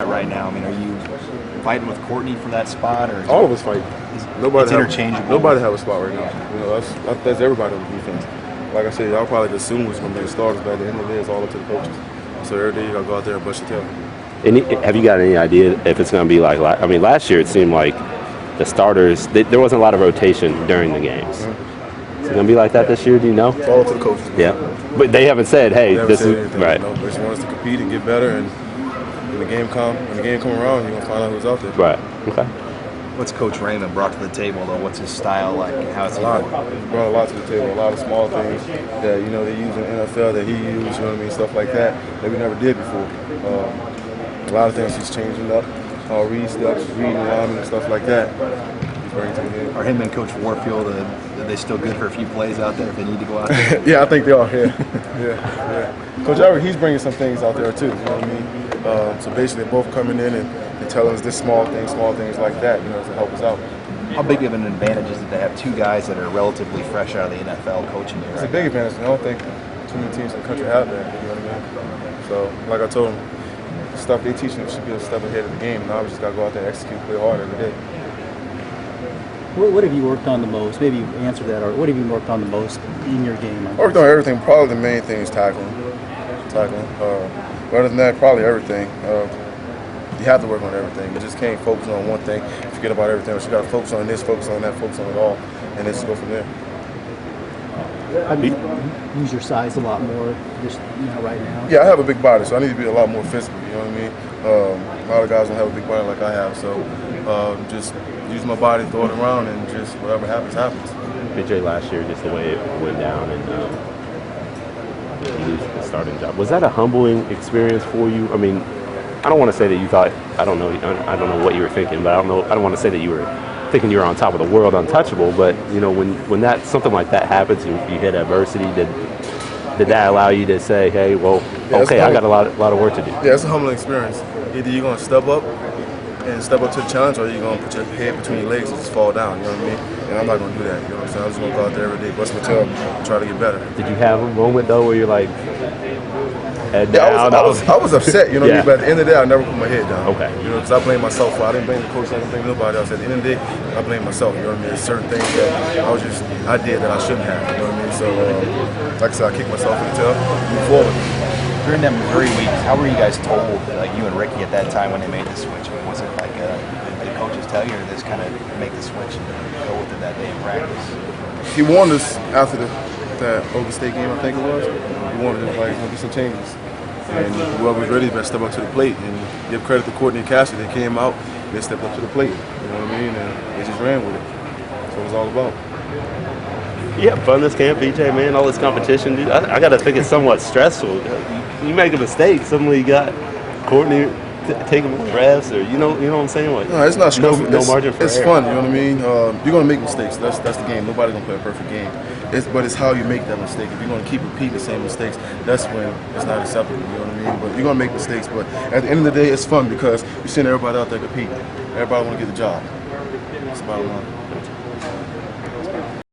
right now? I mean, are you fighting with Courtney for that spot, or all of us fighting? it's interchangeable? Nobody have a spot right now. You know, that's everybody on defense. Like I said, y'all probably assume who's going to be the starters, but at the end of the day, it's all up to the coaches. So every day you got to go out there and bust your tail. Have you got any idea if it's going to be like? I mean, last year it seemed like the starters there wasn't a lot of rotation during the games. Mm-hmm. Is it going to be like that this year? Do you know? It's all up to the coaches. Yeah, but they haven't said, "Hey, this is anything, right." You know, they just want us to compete and get better, and when the game come around, you're gonna find out who's out there. Right. Okay. What's Coach Raymond brought to the table, though? What's his style like? How it's He brought a lot to the table. A lot of small things that they use in the NFL that he used. You know what I mean? Stuff like that we never did before. A lot of things he's changing up. Read steps, reading alignment, and stuff like that. He's bringing to the game. Are him and Coach Warfield, are they still good for a few plays out there if they need to go out there? Yeah, I think they are. Yeah. Coach Everett, he's bringing some things out there too. You know what I mean? So basically, they're both coming in and telling us this small things like that. You know, to help us out. How big of an advantage is it to have two guys that are relatively fresh out of the NFL coaching you? It's a big advantage. I don't think too many teams in the country have that. You know what I mean? So, like I told them, the stuff they teaching should be a step ahead of the game. Now we just got to go out there and execute, play hard every day. What have you worked on the most? Maybe you answered that, or what have you worked on the most in your game? Worked on everything. Probably the main thing is tackling. Other than that, probably everything. You have to work on everything. You just can't focus on one thing, forget about everything else. You got to focus on this, focus on that, focus on it all, and then just go from there. How do you use your size a lot more just right now? Yeah, I have a big body, so I need to be a lot more physical. You know what I mean? A lot of guys don't have a big body like I have, so just use my body, throw it around, and just whatever happens, happens. BJ, last year, just the way it went down and you lose the starting job. Was that a humbling experience for you? I mean, I don't want to say that you thought, I don't know what you were thinking, but I don't want to say that you were thinking you were on top of the world, untouchable. But when that something like that happens, you hit adversity. Did that allow you to say, hey, well, okay, I got a lot of work to do? Yeah, it's a humbling experience. Either you're gonna step up to the challenge, or you're gonna put your head between your legs and just fall down. You know what I mean? And I'm not gonna do that. You know what I'm saying? I'm just gonna go out there every day, bust my tail, and try to get better. Did you have a moment though where you're like, head down? I was upset, you know what I mean? But at the end of the day, I never put my head down. Okay. You know, because I blame myself for it. I didn't blame the coach, I didn't blame nobody else. At the end of the day, I blame myself, you know what I mean? There's certain things that I did that I shouldn't have, you know what I mean? So, like I said, I kicked myself in the tail, move forward. During them Missouri weeks, how were you guys told, like you and Ricky at that time when they made the switch? I mean, was it like, did the coaches tell you, or just kind of make the switch and go with it that day in practice? He warned us after that Oregon State game, I think it was. He warned us, like, there'll be some changes. And whoever was ready better step up to the plate. And give credit to Courtney and Cassidy. They came out, they stepped up to the plate. You know what I mean? And they just ran with it. That's what it's all about. You have fun this camp, BJ, man, all this competition, dude. I got to think it's somewhat stressful. You make a mistake, suddenly you got Courtney taking more reps, or you know what I'm saying? Like, no, it's not stressful. No margin for It's error. fun, you know what I mean? You're gonna make mistakes. That's the game. Nobody's gonna play a perfect game. But it's how you make that mistake. If you're gonna keep repeating the same mistakes, that's when it's not acceptable. You know what I mean? But you're gonna make mistakes. But at the end of the day, it's fun because you're seeing everybody out there competing. Everybody wanna get the job. That's the bottom line.